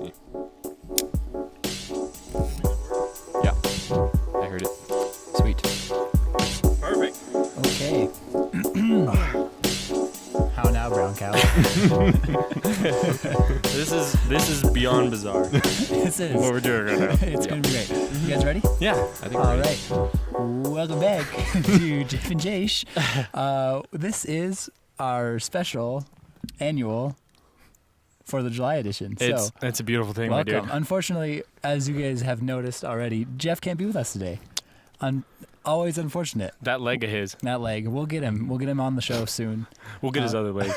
me. Yeah, I heard it. Sweet. Perfect. Okay. How now, brown cow? This is beyond bizarre. This is. What we're doing right now. It's going to be great. You guys ready? Yeah. I think we're All ready. right. Welcome back to Jeff and Jash. This is our special annual 4th of July edition. It's a beautiful thing, my welcome. dude. Unfortunately, as you guys have noticed already, Jeff can't be with us today. Always unfortunate. That leg of his. That leg. We'll get him. We'll get him on the show soon. We'll get his other leg.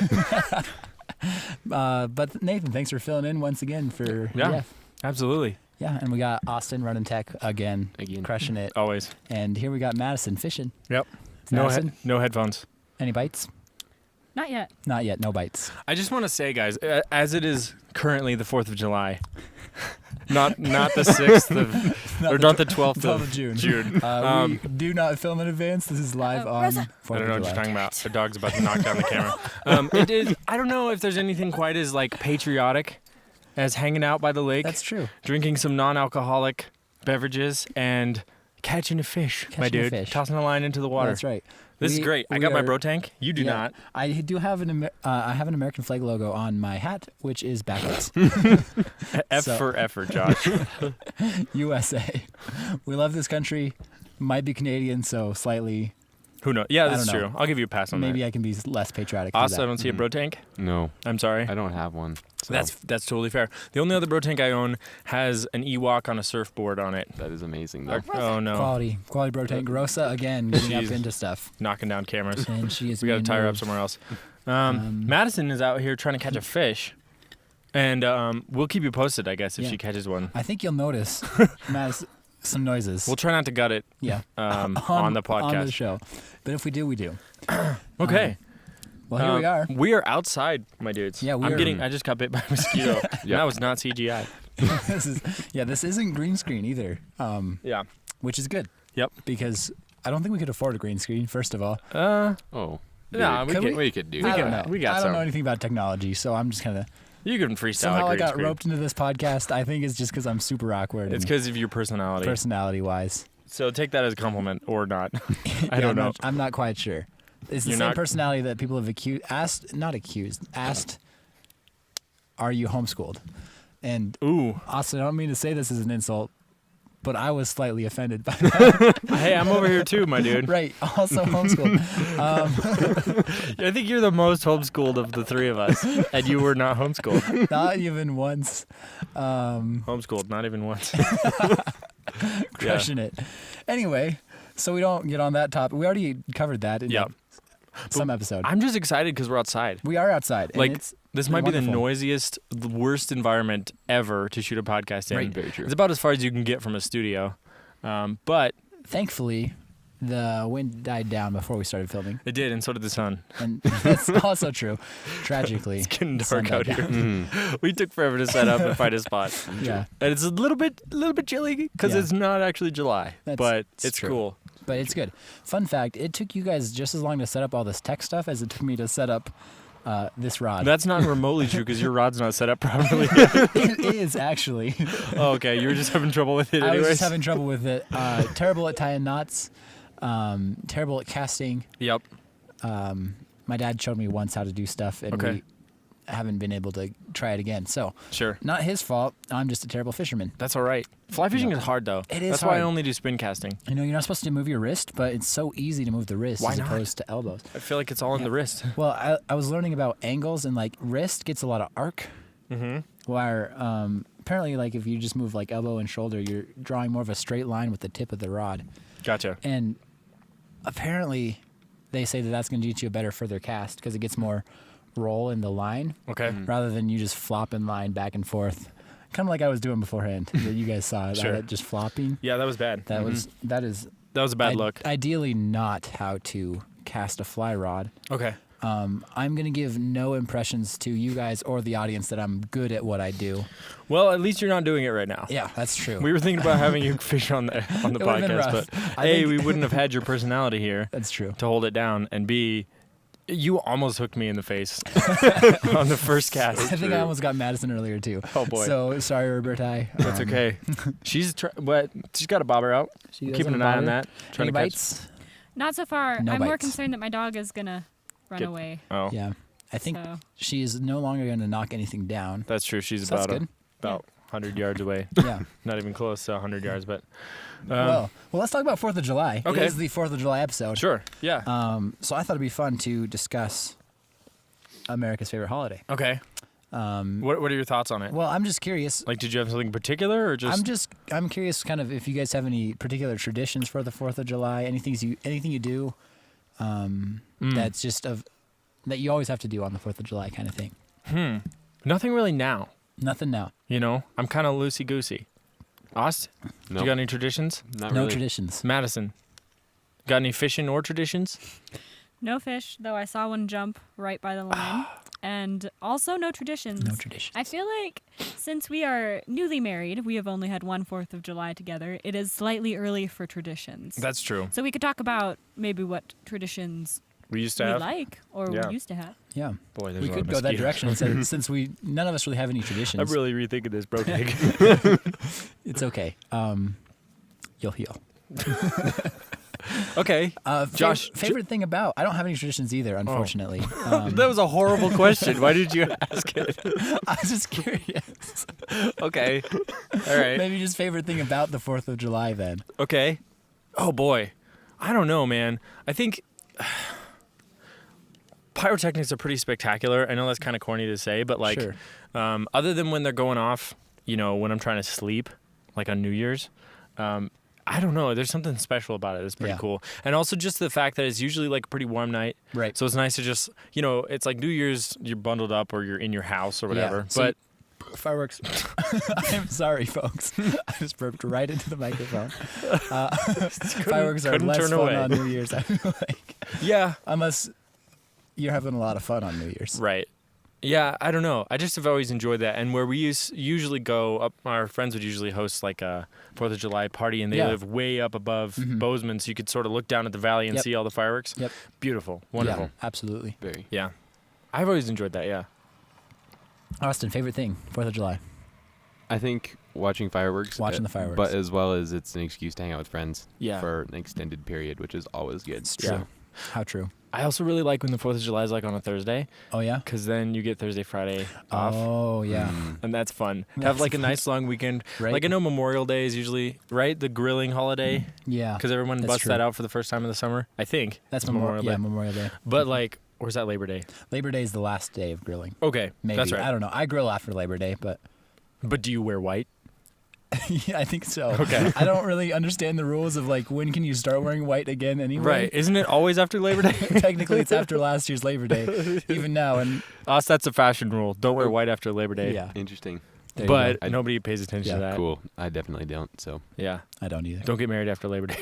But Nathan, thanks for filling in once again for Jeff. Absolutely. Yeah, and we got Austin running tech again. Crushing it. Always. And here we got Madison fishing. Yep. Madison, No headphones. any bites? Not yet. Not yet. No bites. I just want to say, guys, as it is currently the 4th of July, not the 6th of, or not the 12th of June. We do not film in advance. This is live on Rosa. 4th I don't know of what you're July. talking about. The dog's about to knock down the camera. It is. I don't know if there's anything quite as like patriotic as hanging out by the lake, That's true. drinking some non-alcoholic beverages, and catching a fish, my Catching a dude. fish. Tossing a line into the Well, water. that's right. This is great. I got my bro tank. You do Yeah. not. I do have I have an American flag logo on my hat, which is backwards. F So- for effort, Josh. USA. We love this country. Might be Canadian, so slightly. Who knows? Yeah, I that's don't true. know. I'll give you a pass on Maybe that. I can be less patriotic. Also, I for don't see a bro tank. No, I'm sorry. I don't have one. So That's totally fair. The only other bro tank I own has an Ewok on a surfboard on it. that is amazing, though. Oh no, Quality bro tank. Rosa again getting up Jeez. into stuff, knocking down cameras. and she is. We got to being tie her up moved. somewhere else. Madison is out here trying to catch a fish, and we'll keep you posted, I guess, if Yeah. she catches one. I think you'll notice, Madison, some noises. We'll try not to gut it yeah, on the on podcast. the show. But if we do, we do. Okay. Well, here we are. We are outside, my dudes. Yeah, we I'm are. getting. I just got bit by a mosquito. And that was not CGI. This isn't green screen either. Yeah. Which is good. Yep. Because I don't think we could afford a green screen. First of all, Oh. Nah, we Could can. We could do I that. don't know. We got I don't some. know anything about technology, so I'm just kind of. You can freestyle Somehow a I green got screen. roped into this podcast. I think it's just because I'm super awkward. It's because of your personality. personality-wise. So take that as a compliment or not. I don't know. I'm not quite sure. It's the You're same not- personality that people have asked, are you homeschooled? And Ooh. Austin, I don't mean to say this as an insult, but I was slightly offended by that. Hey, I'm over here too, my dude. Right, also homeschooled. I think you're the most homeschooled of the three of us, and you were not homeschooled. Not even once. Homeschooled, not even once. Crushing it. Anyway, so we don't get on that topic. We already covered that in Yeah. some episode. I'm just excited because we're outside. We are outside. And Like, it's this might be the wonderful. noisiest, the worst environment ever to shoot a podcast in. Right. Very true. It's about as far as you can get from a studio. But Thankfully, the wind died down before we started filming. it did, and so did the sun. And that's also true. Tragically. It's getting the sun dark out died here. down. We took forever to set up and find a spot. Yeah. And it's a little bit chilly because Yeah. it's not actually July, but it's true. cool. But it's good. Fun fact, it took you guys just as long to set up all this tech stuff as it took me to set up this rod. That's not remotely true because your rod's not set up properly. It is actually. Oh, okay, you were just having trouble with it I anyways. was just having trouble with it. Terrible at tying knots. Terrible at casting. Yep. My dad showed me once how to do stuff, and Okay. we haven't been able to try it again. So, Sure. not his fault. I'm just a terrible fisherman. That's all right. Fly fishing is hard though. It is That's why I hard. only do spin casting. I know you're not supposed to move your wrist, but it's so easy to move the wrist Why as not? opposed to elbows. I feel like it's all in the wrist. Well, I was learning about angles, and like wrist gets a lot of arc. Mm-hmm. Where apparently, like if you just move like elbow and shoulder, you're drawing more of a straight line with the tip of the rod. Gotcha. And apparently, they say that that's going to get you a better further cast because it gets more roll in the line Okay. rather than you just flopping line back and forth, kind of like I was doing beforehand. That you guys saw Sure. that just flopping. Yeah, that was bad. That is That was a bad look. Ideally, not how to cast a fly rod. Okay. I'm going to give no impressions to you guys or the audience that I'm good at what I do. Well, at least you're not doing it right now. Yeah, that's true. We were thinking about having you fish on the It would've been podcast, rough. but I A, think- we wouldn't have had your personality here That's true. to hold it down, and B, You almost hooked me in the face on the first cast. I think I almost got Madison earlier too. Oh boy. So sorry, Roberti. That's okay. She's she's got a bobber out. She I'm does keeping have an a eye on bobber. that. Trying Any to catch. bites? Not so far. No I'm more bites. concerned that my dog is gonna run away. Oh, Yeah. I think So she is no longer going to knock anything down. that's true. She's So that's about good. about 100 yards away. Yeah. Not even close to 100 yards, but Well, let's talk about 4th of July. Okay. It is the 4th of July episode. sure. Yeah. So I thought it'd be fun to discuss America's favorite holiday. Okay. What are your thoughts on it? Well, I'm just curious. Like, did you have something particular, or just? I'm curious, kind of, if you guys have any particular traditions for the 4th of July. Anything you do, that's just that you always have to do on the 4th of July, kind of thing. Nothing really now. Nothing now. You know, I'm kind of loosey goosey. Austin, do Nope. you got any traditions? Not No really. traditions. Madison, got any fishing or traditions? no fish, though I saw one jump right by the line. And also no traditions. No traditions. I feel like since we are newly married, we have only had one 4th of July together. It is slightly early for traditions. That's true. So we could talk about maybe what traditions We used to we have. like or Yeah. we used to have. Yeah. Boy, there's We a lot could of go that mosquitoes. direction since none of us really have any traditions. I'm really rethinking this, bro. Cake. It's okay. You'll heal. Okay. Josh, favorite thing about I don't have any traditions either, unfortunately. That was a horrible question. Why did you ask it? I was just curious. Okay. All right. Maybe just favorite thing about the 4th of July then. Okay. Oh boy, I don't know, man. I think pyrotechnics are pretty spectacular. I know that's kind of corny to say, but like, Sure. other than when they're going off, you know, when I'm trying to sleep, like on New Year's, I don't know. There's something special about it. It's pretty Yeah. cool, and also just the fact that it's usually like a pretty warm night. Right. So it's nice to just, you know, it's like New Year's, you're bundled up or you're in your house or whatever. So But Fireworks. I'm sorry, folks. I just burped right into the microphone. Fireworks are couldn't less turn fun away. on New Year's, I feel like. yeah, Unless you're having a lot of fun on New Year's. right. Yeah, I don't know. I just have always enjoyed that. And where we usually go up, our friends would usually host like a 4th of July party, and they Yeah. live way up above Bozeman, so you could sort of look down at the valley and Yep. see all the fireworks. Yep. Beautiful. Wonderful. Yeah, absolutely. Very. Yeah. I've always enjoyed that, yeah. Austin, favorite thing, 4th of July? I think watching fireworks. Watching the fireworks. But as well as it's an excuse to hang out with friends. Yeah. For an extended period, which is always good. It's true. So, How true. I also really like when the 4th of July is like on a Thursday, Oh, yeah? because then you get Thursday, Friday off. Oh, yeah. And that's fun. That's Have like a nice long weekend. Right. Like I know Memorial Day is usually, right? The grilling holiday. Yeah. Because everyone That's busts true. that out for the first time in the summer. I think. That's It's Memorial Day. Day. Memorial Day. But like, or is that Labor Day? Labor Day is the last day of grilling. Okay. Maybe. That's right. I don't know. I grill after Labor Day, but But do you wear white? yeah, I think so. Okay. I don't really understand the rules of like when can you start wearing white again anyway. Right. Isn't it always after Labor Day? Technically, it's after last year's Labor Day, even now. And Us, that's a fashion rule. Don't wear white after Labor Day. yeah, interesting. there you But go. nobody pays attention Yeah, to that. Cool. I definitely don't. So. Yeah. I don't either. Don't get married after Labor Day.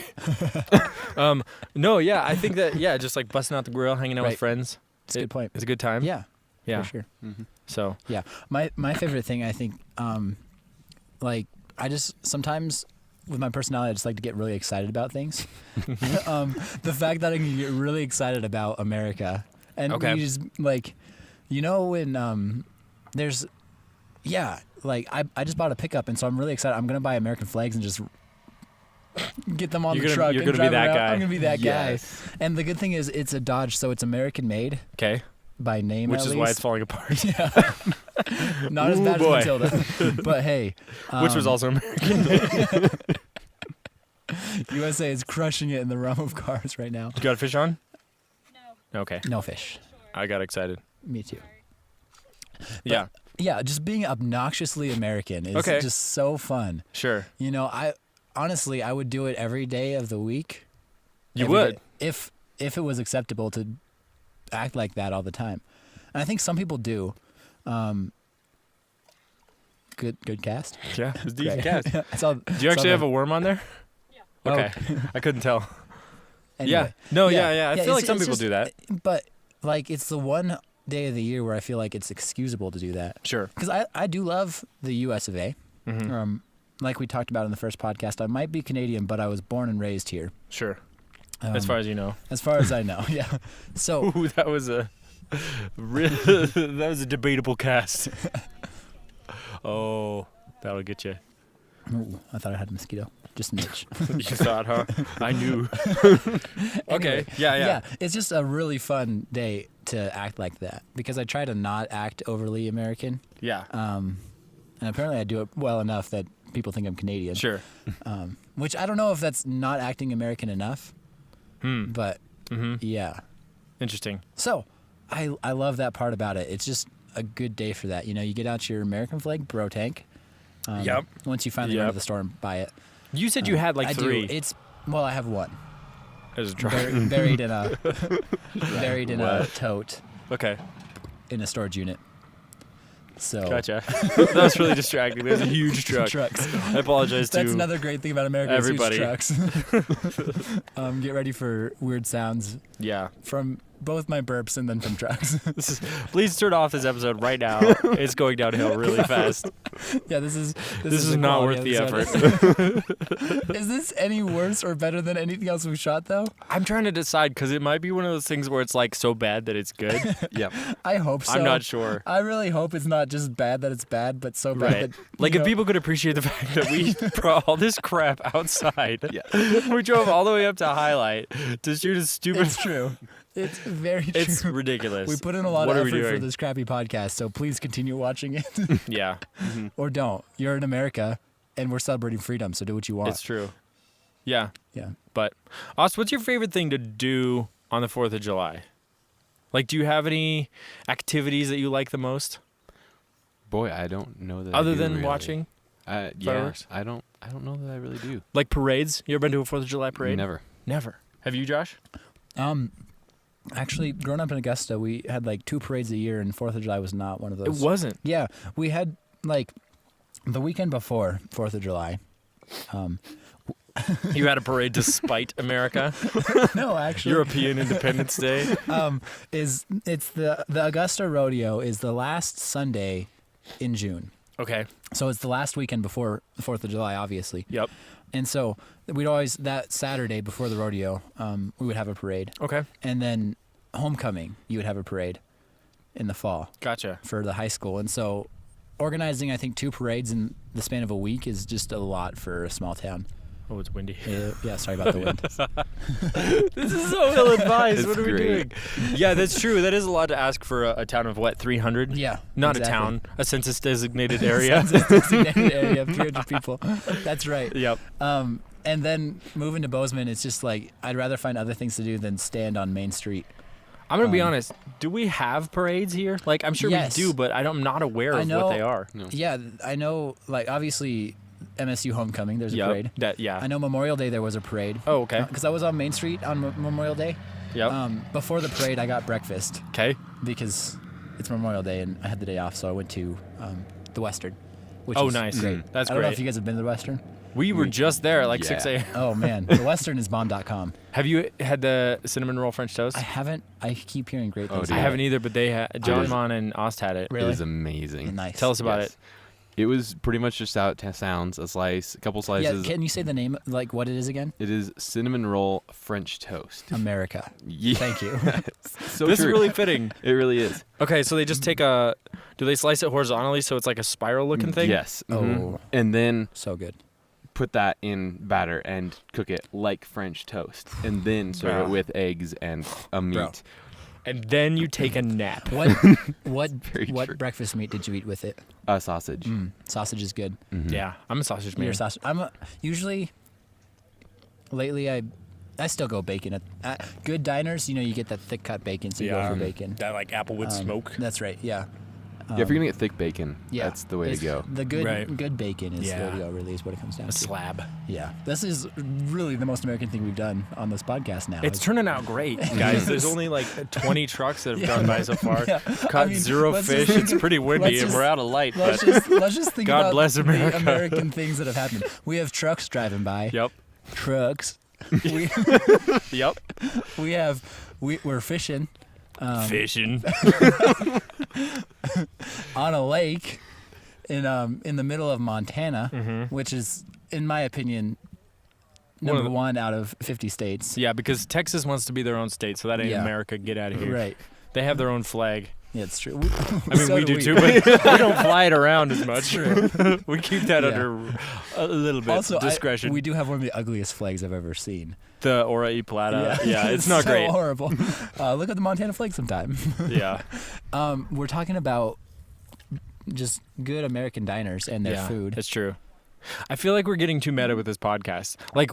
No, yeah. I think that, yeah, just like busting out the grill, hanging out Right. with friends. It's a good point. It's a good time. Yeah, Yeah. for sure. Mm-hmm. So, Yeah, my favorite thing, I think, like I just sometimes with my personality, I just like to get really excited about things. The fact that I can get really excited about America, and Okay. you just like, you know, when there's, yeah, like I just bought a pickup, and so I'm really excited. I'm gonna buy American flags and just get them on You're the gonna- truck. you're and gonna be drive that around. guy. I'm gonna be that Yes. guy. And the good thing is, it's a Dodge, so it's American made okay. by name. Which at is least. why it's falling apart. Not as Ooh, bad boy. as Matilda, but hey, Which was also American. USA is crushing it in the realm of cars right now. You got a fish on? No. Okay. No fish. I got excited. Me too. Yeah. Yeah, just being obnoxiously American is Okay. just so fun. Sure. You know, I honestly I would do it every day of the week. You Every would. day, if it was acceptable to act like that all the time. And I think some people do. Good cast. Yeah. It's a decent Great. cast. I saw, Do you actually have a worm on there? Yeah. Okay. I couldn't tell. anyway. Yeah. No, yeah. I feel like it's- some it's people just- do that. But like it's the one day of the year where I feel like it's excusable to do that. Sure. Because I do love the US of A. Mhm. Like we talked about in the first podcast, I might be Canadian, but I was born and raised here. Sure. as far as you know. As far as I know, yeah. So Ooh, that was a debatable cast. Oh, that'll get you. ooh, I thought I had a mosquito. Just an itch. You thought, huh? I knew. Okay. Anyway, Yeah. it's just a really fun day to act like that because I try to not act overly American. Yeah. And apparently I do it well enough that people think I'm Canadian. Sure. Which I don't know if that's not acting American enough, but yeah. Interesting. So I love that part about it. It's just a good day for that. You know, you get out your American flag bro tank. Yep. Once you finally go to the store and buy it. You said you had like I 3. do. Well, I have one. As a try. Buried in a tote Okay. in a storage unit. So Gotcha. That was really distracting. There's a huge truck. trucks. I apologize That's to another great thing about America. everybody. Is huge trucks. Get ready for weird sounds Yeah. from both my burps and then from trucks. Please turn off this episode right now. It's going downhill really fast. Yeah, this is is the not quality worth of the this episode. Is this any worse or better than anything else we've shot though? I'm trying to decide because it might be one of those things where it's like so bad that it's good. Yep. I hope so. I'm not sure. I really hope it's not just bad that it's bad, but so bad Right. that Like you if know, people could appreciate the fact that we brought all this crap outside. Yeah. We drove all the way up to Highlight to shoot a stupid. It's true. It's very true. It's ridiculous. We put in a lot What of are we effort for doing? this crappy podcast, so please continue watching it. Yeah, Or don't. You're in America, and we're celebrating freedom, so do what you want. it's true. Yeah, Yeah. but Austin, what's your favorite thing to do on the 4th of July? Like, do you have any activities that you like the most, Boy, I don't know that. other I do, than really. watching? Yeah, fireworks? I don't know that I really do. Like parades? You ever been to a 4th of July parade? Never. Never. Have you, Josh? Actually, growing up in Augusta, we had like 2 parades a year, and 4th of July was not one of those. It wasn't. Yeah, we had like the weekend before 4th of July. You had a parade to spite America. No, actually, European Independence Day. it's the Augusta Rodeo is the last Sunday in June. Okay. So it's the last weekend before the 4th of July, obviously. Yep. And so we'd always, that Saturday before the rodeo, we would have a parade. Okay. And then homecoming, you would have a parade in the fall Gotcha. for the high school. And so organizing, I think, 2 parades in the span of a week is just a lot for a small town. Oh, it's windy. Yeah, sorry about the wind. This is so ill-advised. It's What are we great. doing? Yeah, that's true. That is a lot to ask for a town of, what, 300? Yeah. Not exactly. a town, a census-designated area. Designated area of 300 people. That's right. Yep. And then moving to Bozeman, it's just like, I'd rather find other things to do than stand on Main Street. I'm going to be honest. Do we have parades here? Like, I'm sure Yes. we do, but I'm not aware I of know- what they are. No. Yeah, I know, like, obviously, MSU homecoming, there's a parade. Yeah. I know Memorial Day there was a parade. Oh, okay. Because I was on Main Street on Memorial Day. Yep. Before the parade, I got breakfast Okay. because it's Memorial Day and I had the day off, so I went to the Western, which Oh, is nice. great. That's I don't know great. if you guys have been to the Western. We were just there at like Yeah. 6 a.m. Oh, man. The Western is bomb.com. Have you had the cinnamon roll French toast? I haven't. I keep hearing great Oh, things. dude. I about haven't it. either, but they John did. Mon and Ost had it. Really? It was amazing. Nice. Tell us about Yes. it. It was pretty much just out sounds, a slice, a couple slices. Yeah, can you say the name, like what it is again? It is cinnamon roll French toast. America. Yeah. Thank you. So This is true. really fitting. It really is. Okay, so they just take do they slice it horizontally so it's like a spiral looking thing? Yes. Oh. mhm. And then So good. put that in batter and cook it like French toast, and then serve Bro. it with eggs and a meat. Bro. And then you take a nap. What Very true. breakfast meat did you eat with it? Sausage. Sausage is good. Mhm. Yeah, I'm a sausage man. You're a sausage. Usually lately I still go bacon at good diners. You know, you get that thick cut bacon, so you go for bacon. That like applewood smoke. That's right. Yeah. Yeah, if you're gonna get thick bacon, Yeah. that's the way to It's- go. The good Right. good bacon is the way Yeah. to go. Really, is what it comes down A to. slab. Yeah. This is really the most American thing we've done on this podcast now. It's turning out great, guys. There's only like 20 trucks that have gone by so far. Yeah. Caught I mean, 0 let's fish. just- It's pretty windy let's and just- we're out of light. Let's But just think God about bless America. the American things that have happened. We have trucks driving by. yep, Trucks. we yep. we're fishing Fishing. on a lake in the middle of Montana, Mm-hmm. which is, in my opinion, number one out of 50 states. Yeah, because Texas wants to be their own state, so that ain't Yeah. America. Get out of here. Right. They have their own flag. Yeah, it's true. I mean, So we do too, but we don't fly it around as much. True. We keep that Yeah. under a little bit Also, discretion. we do have one of the ugliest flags I've ever seen. The Ora y Plata. Yeah, it's not so great. horrible. Look at the Montana flag sometime. Yeah. We're talking about just good American diners and their Yeah, food. It's true. I feel like we're getting too meta with this podcast. Like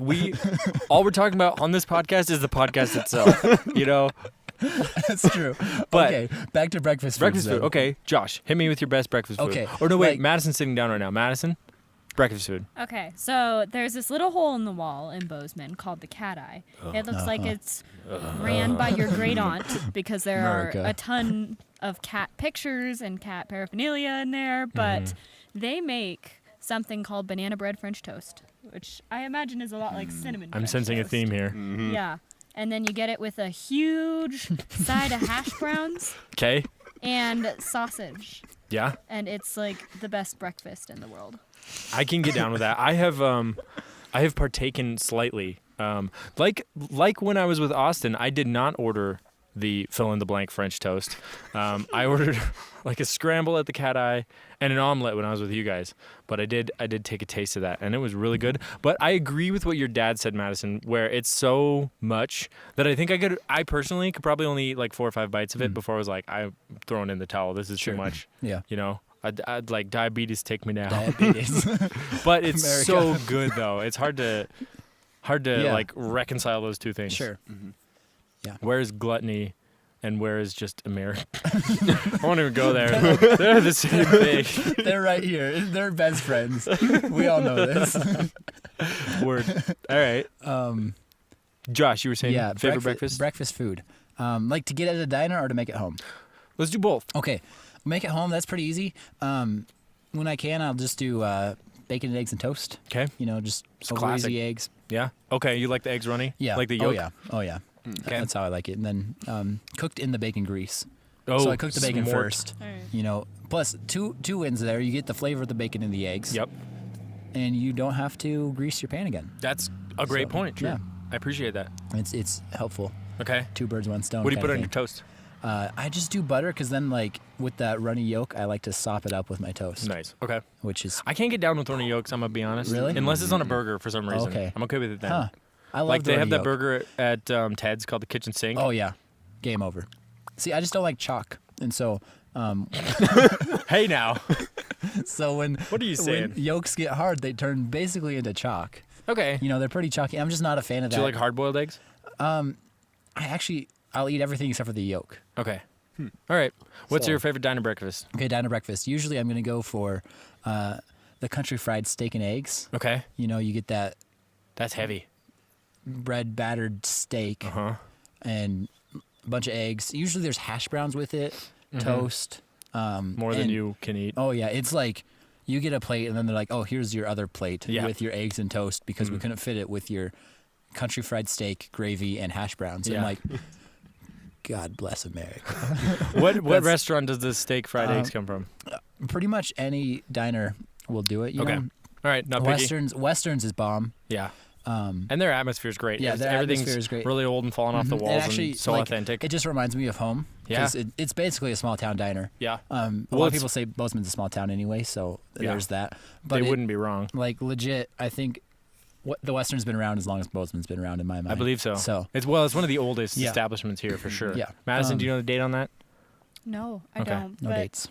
all we're talking about on this podcast is the podcast itself. You know? That's true. But- okay, back to breakfast food. Breakfast food. Okay, Josh, hit me with your best breakfast food. Okay, Or no, wait, like- Madison's sitting down right now. Madison, breakfast food. Okay, so there's this little hole in the wall in Bozeman called the Cat Eye. It looks like it's ran by your great aunt because there America. are a ton of cat pictures and cat paraphernalia in there, but they make something called banana bread French toast, which I imagine is a lot like cinnamon. I'm French sensing a toast. theme here. Yeah, and then you get it with a huge side of hash browns Okay. and sausage, Yeah. and it's like the best breakfast in the world. I can get down with that. I have partaken slightly. Like when I was with Austin, I did not order the fill in the blank French toast. I ordered like a scramble at the Cat Eye and an omelet when I was with you guys. But I did take a taste of that and it was really good. But I agree with what your dad said, Madison, where it's so much that I think I personally could probably only eat like 4 or 5 bites of it before I was like, I'm throwing in the towel. This is Sure. too much. Yeah. You know, I'd like diabetes take me now. Diabetes. But it's America. so good though. It's hard to Yeah. like reconcile those two things. Sure. Where is gluttony and where is just America? I won't even go there. They're the same thing. They're right here. They're best friends. We all know this. Word. All right. Josh, you were saying Yeah. favorite breakfast? Breakfast food. Like to get at a diner or to make it home? Let's do both. Okay. Make it home. That's pretty easy. When I can, I'll just do bacon and eggs and toast. Okay. You know, just It's over classic. easy eggs. Yeah. Okay. You like the eggs runny? Yeah. Like the yolk? Oh yeah. Okay. That's how I like it. And then cooked in the bacon grease. Oh, So I cook the bacon smort. first. You know, plus two wins there. You get the flavor of the bacon in the eggs. Yep. And you don't have to grease your pan again. That's a great So, point. yeah. I appreciate that. It's helpful. Okay. 2 birds, 1 stone. What do you kinda put on your thing. toast? I just do butter because then, like, with that runny yolk, I like to sop it up with my toast, Nice. Okay. which is I can't get down with runny yolks, I'm going to be honest. Really? Unless it's on a burger for some reason. Okay. I'm okay with it then. huh. I love Like the they have runny that yolk. burger at Ted's called the Kitchen Sink. Oh yeah, game over. See, I just don't like chalk, and so Hey now. when What are you saying? when yolks get hard, they turn basically into chalk. Okay. You know, they're pretty chalky. I'm just not a fan of Do that. you like hard-boiled eggs? I'll eat everything except for the yolk. Okay. All right. What's So- your favorite diner breakfast? Okay, diner breakfast. Usually, I'm gonna go for the country fried steak and eggs. Okay. You know, you get that That's heavy. bread battered steak Uh-huh. and a bunch of eggs. Usually, there's hash browns with it, toast. More than and- you can eat. Oh yeah, it's like you get a plate and then they're like, "Oh, here's your other plate Yeah. with your eggs and toast because we couldn't fit it with your country fried steak, gravy, and hash browns." And Yeah. I'm like, God bless America. What restaurant does the steak fried eggs come from? Pretty much any diner will do it. You Okay. know? All right. Not picky. Westerns is bomb. Yeah. And their atmosphere is great. Yeah, It's- their everything's atmosphere is great. really old and falling off the Mhm. walls And actually, and so like, authentic. It just reminds me of home. Yeah. 'Cause it's basically a small town diner. yeah. A Well, lot of it's- people say Bozeman's a small town anyway, so Yeah. there's that. But They it- wouldn't be wrong. like legit. I think the Western's been around as long as Bozeman's been around in my mind. I believe so. So It's one of the oldest Yeah. establishments here for sure. Yeah. Madison, do you know the date on that? No, I Okay. don't. no but dates.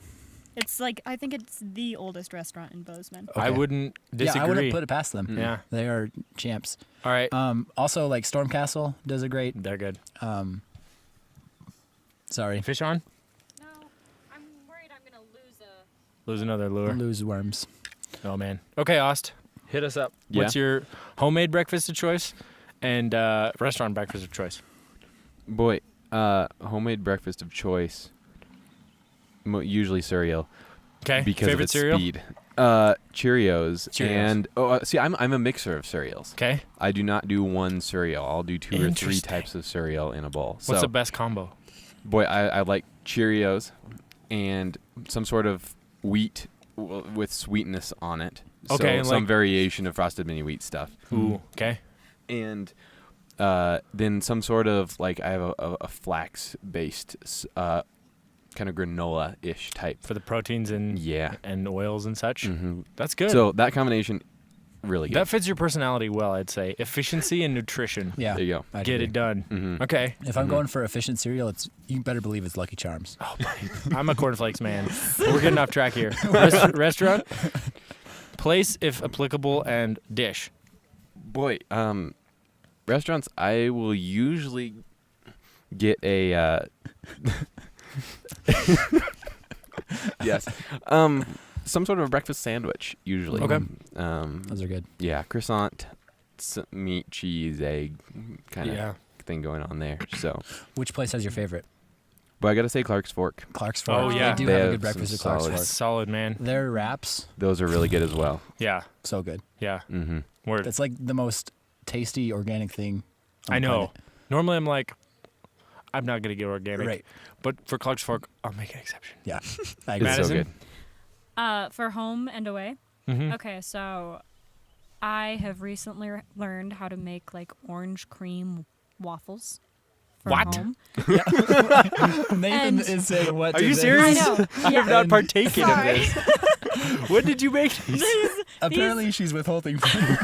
It's like I think it's the oldest restaurant in Bozeman. I Okay. wouldn't disagree. Yeah, I wouldn't put it past them. Yeah. They are champs. All right. Also, like Stormcastle does a great. They're good. Sorry, Fish on? No, I'm worried I'm gonna lose Lose another lure. lose worms. Oh man. Okay, Ost, hit us up. Yeah. What's your homemade breakfast of choice and restaurant breakfast of choice? Boy, homemade breakfast of choice. Usually cereal. Okay. Because Favorite of its cereal? speed. Cheerios. Cheerios. And see, I'm a mixer of cereals. Okay. I do not do one cereal. I'll do 2 or 3 Interesting. types of cereal in a bowl. What's so, the best combo? boy, I like Cheerios and some sort of wheat with sweetness on it. Okay, So some like- variation of frosted mini wheat stuff. Ooh. Okay. and then some sort of like I have a flax-based kind of granola-ish type. For the proteins and oils and such. Mm-hmm. That's good. So that combination, really good. That fits your personality well, I'd say. Efficiency and nutrition. Yeah. There you go. I'd Get agree. it done. Mm-hmm. Okay. If I'm going for efficient cereal, you better believe it's Lucky Charms. Oh, I'm a cornflakes man. We're getting off track here. Restaurant, place if applicable, and dish. Boy, restaurants, I will usually get a yes, some sort of a breakfast sandwich usually. Okay. Those are good. Yeah, croissant, meat, cheese, egg, kind of Yeah. thing going on there. So, Which place has your favorite? but I gotta say Clark's Fork. Clark's Fork. Oh, yeah. They do They have a have good breakfast some at Clark's solid- Fork. That's solid, man. Their wraps, Those are really good as well. Yeah. so good. Yeah. Mm-hmm. Word. It's like the most tasty organic thing. on I the know. planet. Normally I'm like, I'm not going to get organic. Right. But for Clark's Fork, I'll make an exception. Yeah. I agree. It's so Madison? good. For home and away. Mm-hmm. Okay, so I have recently learned how to make like orange cream waffles. For What? Home. Nathan And- is saying what? Are to you this. serious? I know. I have Yeah. not partaken in Sorry. this. When did you make these? Apparently, she's withholding from you.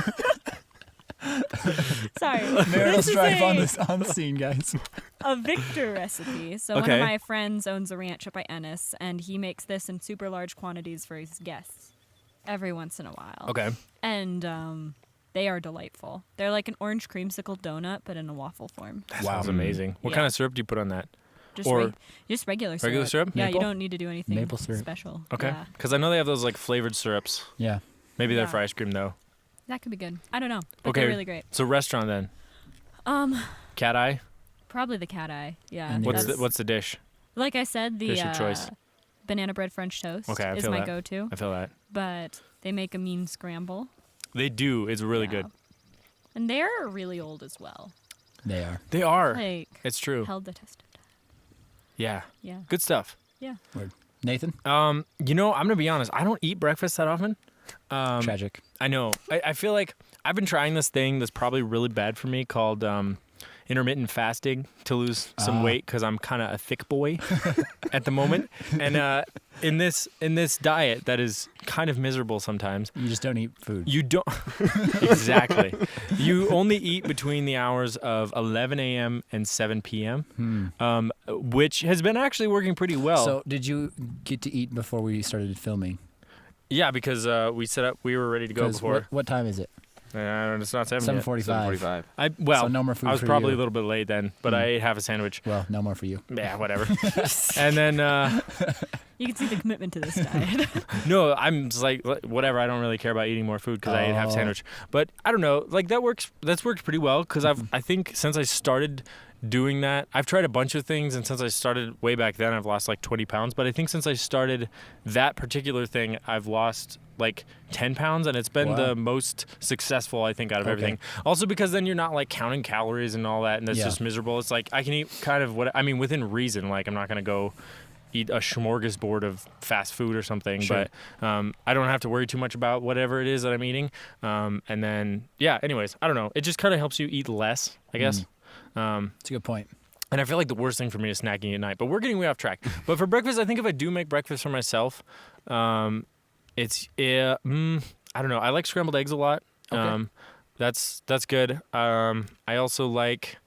Sorry. Marital This is strife on the scene, guys. a Victor recipe. So one Okay. of my friends owns a ranch up by Ennis, and he makes this in super large quantities for his guests every once in a while. Okay. And they are delightful. They're like an orange creamsicle donut, but in a waffle form. That Wow. sounds amazing. What Yeah. kind of syrup do you put on that? Just Or- just regular syrup. Regular syrup? Yeah, Maple? you don't need to do anything Maple syrup. special. Okay. Yeah. Because I know they have those like flavored syrups. Yeah. Maybe they're Yeah. for ice cream though. That could be good. I don't know, but Okay. they're really great. So restaurant then. Cat eye. Probably the cat eye. Yeah. And What's that's- the dish? like I said, the Dish of choice. banana bread French toast Okay, I is feel my that. go-to. I feel that. But they make a mean scramble. They do. It's really Yeah. good. And they're really old as well. They are. They are. Like It's true. held the test of time. Yeah. Yeah. Good stuff. Yeah. Nathan? I'm gonna be honest. I don't eat breakfast that often. Tragic. I know. I feel like I've been trying this thing that's probably really bad for me called intermittent fasting to lose some weight because I'm kind of a thick boy at the moment. And in this diet that is kind of miserable sometimes, You just don't eat food. you don't exactly. You only eat between the hours of 11 a.m. and 7 p.m., which has been actually working pretty well. So, did you get to eat before we started filming? Yeah, because we were ready to go 'Cause before. what time is it? It's not 7 yet. 7:45. 7:45. Well, So no more food I was for probably you. a little bit late then, but I ate half a sandwich. Well, no more for you. Yeah, whatever. And then You can see the commitment to this diet. no, I'm just like whatever. I don't really care about eating more food because I ate half a Oh. sandwich. But I don't know, like that works. That's worked pretty well because I think since I started doing that, I've tried a bunch of things, and since I started way back then, I've lost like 20 pounds. But I think since I started that particular thing, I've lost like 10 pounds, and it's been Wow. the most successful I think out of Okay. everything. Also because then you're not like counting calories and all that, and that's Yeah. just miserable. It's like I can eat kind of within reason. Like I'm not gonna go eat a smorgasbord of fast food or something, Sure. but I don't have to worry too much about whatever it is that I'm eating. And then anyways, I don't know. It just kind of helps you eat less, I guess. It's a good point. And I feel like the worst thing for me is snacking at night. But we're getting way off track. But for breakfast, I think if I do make breakfast for myself, it's I don't know. I like scrambled eggs a lot. Okay. That's good. I also like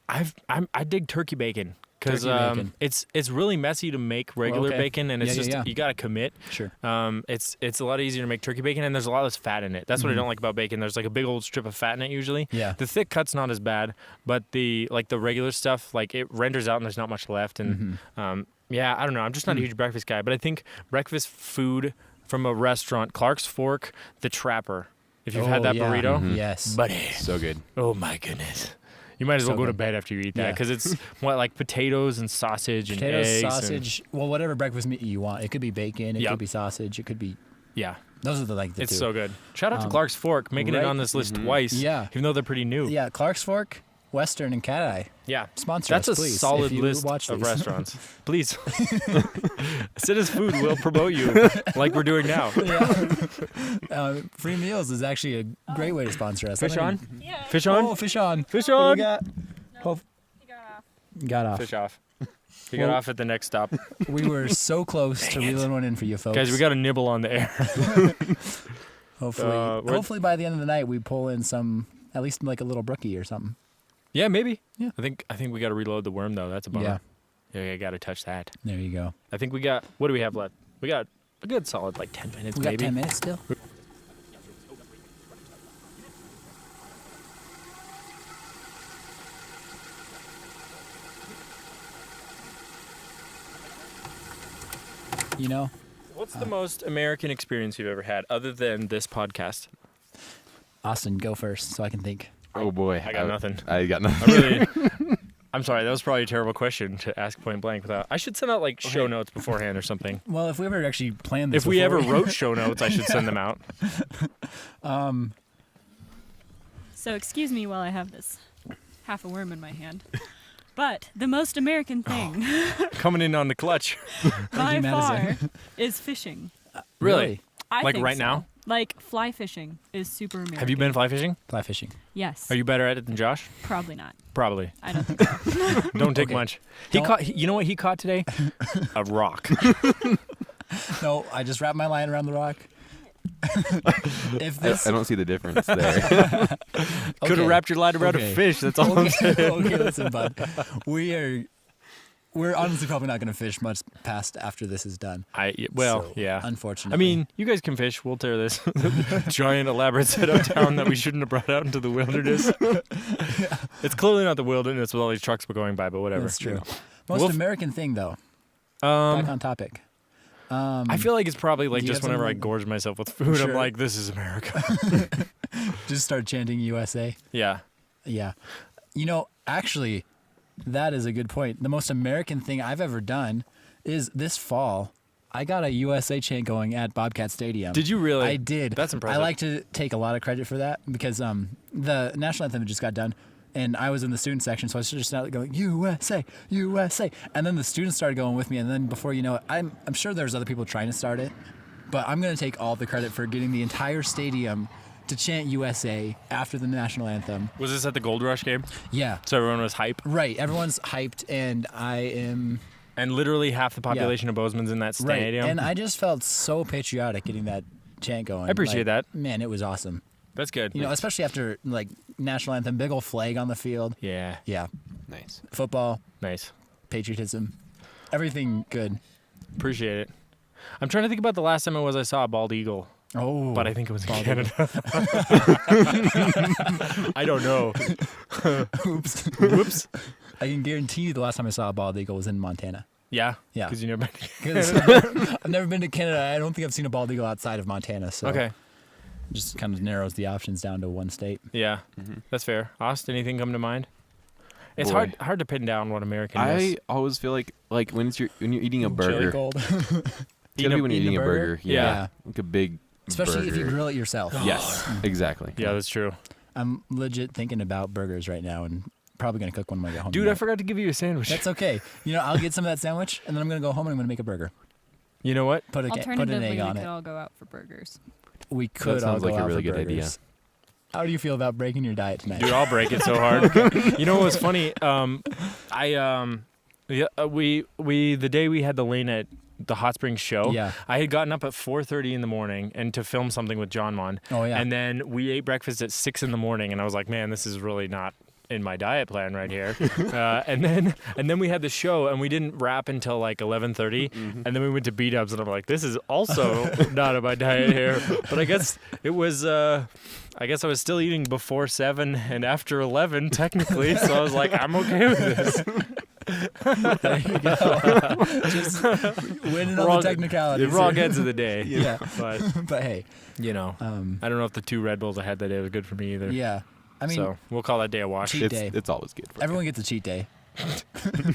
I dig turkey bacon because Turkey bacon. it's really messy to make regular Okay. bacon, and it's Yeah, yeah, yeah. you got to commit. Sure. It's a lot easier to make turkey bacon, and there's a lot less fat in it. That's what I don't like about bacon. There's like a big old strip of fat in it usually. Yeah. The thick cut's not as bad, but the regular stuff, like it renders out and there's not much left. And I don't know. I'm just not a huge breakfast guy, but I think breakfast food from a restaurant, Clark's Fork, the Trapper. If you've had that yeah. burrito, Yes. buddy. So good. Oh my goodness. You might as well So go to good. bed after you eat that Yeah. because it's like potatoes and sausage and Potatoes, eggs. sausage, well, whatever breakfast meat you want. It could be bacon, it Yep. could be sausage, it could be. Yeah, Those are the it's two. so good. Shout out to Um, Clark's Fork, making it right? on this list twice, Yeah. even though they're pretty new. Yeah, Clark's Fork. Western and Cat Eye. Yeah. Sponsor That's us, a please, solid if you list watch of these. restaurants. Please. Citrus Food will promote you like we're doing now. Free meals is actually a great way to sponsor us. Fish I on? mean- Yeah. Fish on? Oh, fish on. Fish What do on? we got? No, he got off. Got off. Fish off. He got Well- off at the next stop. We were so close to reeling one in for you folks. Guys, we got a nibble on the air. Hopefully by the end of the night we pull in some, at least like a little brookie or something. Yeah, maybe. Yeah. I think we got to reload the worm though. That's a bummer. Yeah. Yeah, I got to touch that. There you go. I think we got. What do we have left? We got a good solid like 10 minutes We got maybe. 10 minutes still. You know, What's the most American experience you've ever had other than this podcast? Austin, go first so I can think. Oh boy, I got nothing. I got I nothing. really. I'm sorry. That was probably a terrible question to ask point blank without. I should send out like show notes beforehand or something. Well, if we ever actually planned this If we ever before- wrote show notes, I should send them out. So excuse me while I have this half a worm in my hand. But the most American thing Coming in on the clutch. by you, far Madison. is fishing. Really? I Like think right so. now? Like fly fishing is super American. Have you been fly fishing? Fly fishing. Yes. Are you better at it than Josh? Probably not. Probably. I don't think so. Don't take Okay. much. Don't- You know what he caught today? A rock. No, I just wrapped my line around the rock. If this I don't see the difference there. Could have Okay. wrapped your line around Okay. a fish. That's all I'm saying. okay, listen, bud. We're honestly probably not going to fish much past after this is done. Well, So, yeah. Unfortunately. I mean, you guys can fish. We'll tear this giant elaborate setup down that we shouldn't have brought out into the wilderness. It's clearly not the wilderness with all these trucks going by, but whatever. that's true. you Most We'll- American thing, though. know. Back on topic. I feel like it's probably like do you just have whenever I something? gorge myself with food, I'm Sure. like, this is America. Just start chanting USA. Yeah. Yeah. You know, actually, that is a good point. The most American thing I've ever done is this fall. I got a USA chant going at Bobcat Stadium. Did you really? I did. That's impressive. I like to take a lot of credit for that because the national anthem just got done, and I was in the student section, so I was just out going USA, USA, and then the students started going with me, and then before you know it, I'm sure there's other people trying to start it, but I'm gonna take all the credit for getting the entire stadium to chant USA after the national anthem. Was this at the Gold Rush game? Yeah. So everyone was hype, Right, everyone's hyped, and I am and literally half the population of Bozeman's in that right. stadium. And I just felt so patriotic getting that chant going. I appreciate that. Man, it was awesome. That's good. You know, especially after like national anthem, big old flag on the field. Yeah. Yeah, Nice. football, Nice. patriotism, everything good. Appreciate it. I'm trying to think about the last time I saw a bald eagle, Oh, but I think it was in bald Canada. I don't know. oops. Whoops. I can guarantee you the last time I saw a bald eagle was in Montana. Yeah. Yeah. Because you never. 'Cause I've never been to Canada. I don't think I've seen a bald eagle outside of Montana. So Okay. it just kind of narrows the options down to one state. Yeah. Mm-hmm. That's fair. Austin, anything come to mind? It's Boy. hard to pin down what American I is. always feel like when you're eating a Chili burger, gold. it's gotta be when you're eating eating a a burger? burger. Yeah. Yeah. Like a big Especially if you burger. grill it yourself. Yes, exactly. Yeah, that's true. I'm legit thinking about burgers right now and probably going to cook one when I get home. Dude, I tonight. forgot to give you a sandwich. That's okay. You know, I'll get some of that sandwich and then I'm going to go home and I'm going to make a burger. You know what? Put an Alternatively, egg we on could it. all go out for burgers. We could all sounds go like a out really for good idea. burgers. How do you feel about breaking your diet tonight? Dude, I'll break it so hard. You know what was funny? The day we had the lane at the Hot Springs show, Yeah. I had gotten up at 4:30 in the morning and to film something with John Mon. Oh, yeah. And then we ate breakfast at 6 in the morning, and I was like, man, this is really not in my diet plan right here. and then we had the show, and we didn't wrap until like 11:30, and then we went to B-dubs, and I'm like, this is also not in my diet here. But I guess it was. I guess I was still eating before 7 and after 11 technically, so I was like, I'm okay with this. There you go. Just winning on the technicalities. The wrong here. ends of the day. Yeah. But But hey, you know, I don't know if the 2 Red Bulls I had that day was good for me either. yeah. I mean, so we'll call that day a wash. Cheat It's day. it's always good. For everyone gets a cheat day.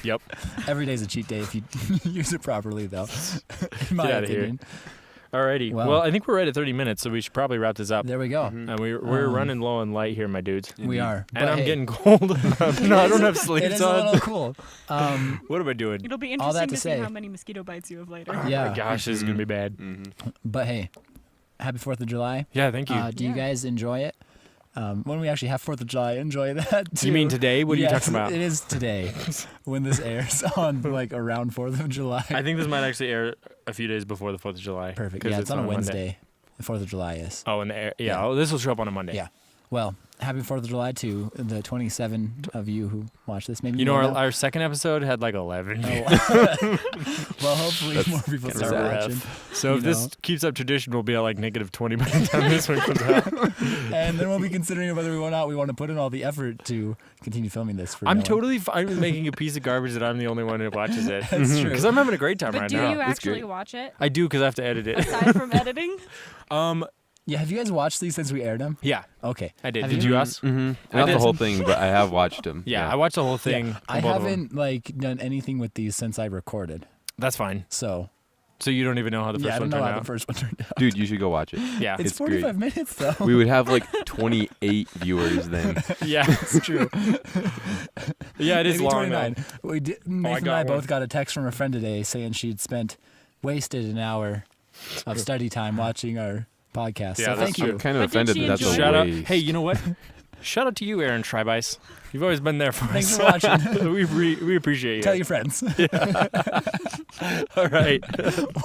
Yep. Every day's a cheat day if you use it properly, though. In my Get outta here. opinion. Alrighty. Well- Well, I think we're right at 30 minutes, so we should probably wrap this up. There we go. And we're Um, running low on light here, my dudes. We are. And But I'm hey, getting cold. No, I don't have it sleeves is a on. little cool. What am I doing? It'll be All that interesting to to see say- how many mosquito bites you have later. Yeah. Oh my gosh, this is gonna be bad. But hey, happy 4th of July. Yeah, thank you. Do you Yeah. guys enjoy it? When we actually have 4th of July, enjoy that too. You mean today? What are Yes, you talking about? It is today when this airs on like around 4th of July. I think this might actually air a few days before the 4th of July. Perfect. 'cause Yeah, it's on a Monday. Wednesday. The 4th of July is. Oh, and the air. Yeah. Yeah. Oh, this will show up on a Monday. Yeah. Well, happy 4th of July to the 27 of you who watch this. Maybe You know, more now. our second episode had like 11. Oh. Well, hopefully That's more people kinda start rough. watching. So if You this know. keeps up tradition, we'll be at like -20 by the time this one comes out. And then we'll be considering whether we want to put in all the effort to continue filming this for I'm no one. totally fine with making a piece of garbage that I'm the only one who watches it. That's true. Because I'm having a great time But right do now. you It's actually great. watch it I do because I have to edit it. aside from editing? Yeah, have you guys watched these since we aired them? Yeah, Okay. I did. Have Did you ask? Mm-hmm. I Not did. the whole thing, but I have watched them. Yeah, I watched the whole thing. Yeah, on I both of them. haven't like done anything with these since I recorded. That's fine. So So you don't even know how the first yeah, I don't one know turned how out. the first one turned out. Dude, you should go watch it. Yeah, It's It's great. 45 minutes though. We would have like 28 viewers then. yeah, It's true. yeah. It is Maybe long though. 29. We did, Nathan and got I one. both got a text from a friend today saying she'd wasted an hour of study time watching our podcast. Yeah, so that's thank true. you. I'm kind of But did offended she that that's a enjoy Shout out. waste. Hey, you know what? Shout out to you, Aaron Schreibeis. You've always been there for Thanks us. for watching. we appreciate you. Tell your friends. All right.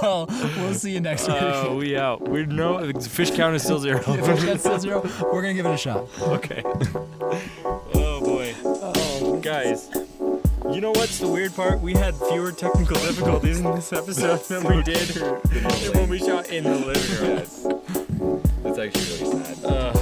Well, we'll see you next week. We out. We know fish count is still 0. If it gets to 0, we're going to give it a shot. Okay. Oh boy. Oh, guys. You know what's the weird part? We had fewer technical difficulties in this episode than we did when we shot in the living room. It's actually really sad.